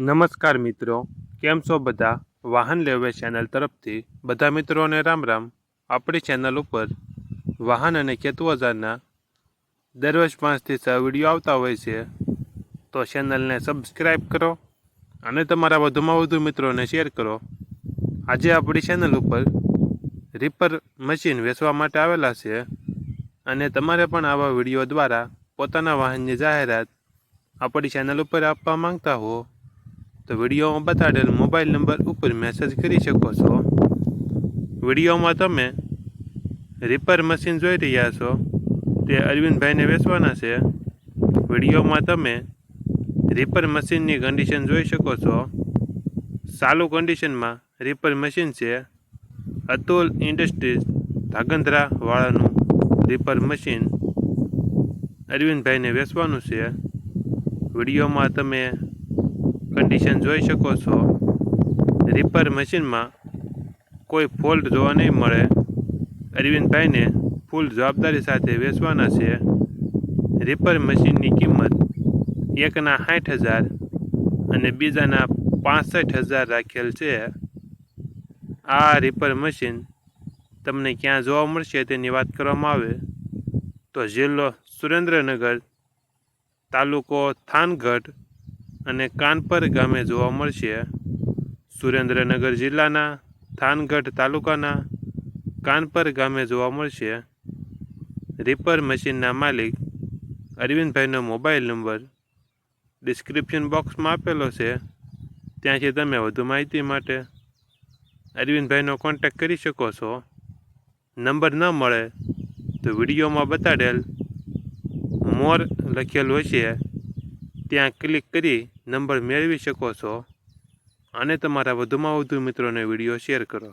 નમસ્કાર મિત્રો, કેમ છો બધા? વાહન લેવે ચેનલ તરફથી બધા મિત્રોને રામ રામ. આપણી ચેનલ ઉપર વાહન અને ખેત ઓજારના દરરોજ 5 થી 6 વિડીયો આવતા હોય છે, તો ચેનલને સબસ્ક્રાઈબ કરો અને તમારા વધુમાં વધુ મિત્રોને શેર કરો. આજે આપણી ચેનલ ઉપર રીપર મશીન વેચવા માટે આવેલા છે અને તમારે પણ આવા વિડીયો દ્વારા પોતાના વાહનની જાહેરાત આપણી ચેનલ ઉપર આપવા માંગતા હો તો વિડીયોમાં બતાડેલ મોબાઈલ નંબર ઉપર મેસેજ કરી શકો છો. વિડીયોમાં તમે રીપર મશીન જોઈ રહ્યા છો તે અરવિંદભાઈને વેચવાના છે. વિડીયોમાં તમે રીપર મશીનની કન્ડિશન જોઈ શકો છો. ચાલુ કન્ડિશનમાં રીપર મશીન છે. અતુલ ઇન્ડસ્ટ્રીઝ ધાંગધ્રાવાળાનું રીપર મશીન અરવિંદભાઈને વેચવાનું છે. વિડીયોમાં તમે કન્ડિશન જોઈ શકો છો. રીપર મશીનમાં કોઈ ફોલ્ટ જોવા નહીં મળે. અરવિંદભાઈને ફૂલ જવાબદારી સાથે વેચવાના છે. રીપર મશીનની કિંમત એકના 60,000 અને બીજાના 65,000 રાખેલ છે. આ રીપર મશીન તમને ક્યાં જોવા મળશે તેની વાત કરવામાં આવે તો જિલ્લો સુરેન્દ્રનગર, તાલુકો થાનગઢ અને કાનપર ગામે જોવા મળશે. સુરેન્દ્રનગર જિલ્લાના થાનગઢ તાલુકાના કાનપર ગામે જોવા મળશે. રીપર મશીનના માલિક અરવિંદભાઈનો મોબાઈલ નંબર ડિસ્ક્રિપ્શન બોક્સમાં આપેલો છે. ત્યાંથી તમે વધુ માહિતી માટે અરવિંદભાઈનો કોન્ટેક્ટ કરી શકો છો. નંબર ન મળે તો વિડીયોમાં બતાડેલ મોર લખેલું હશે ત્યાં ક્લિક કરી નંબર મેળવી શકો છો અને તમારા વધુમાં વધુ મિત્રોને વિડીયો શેર કરો.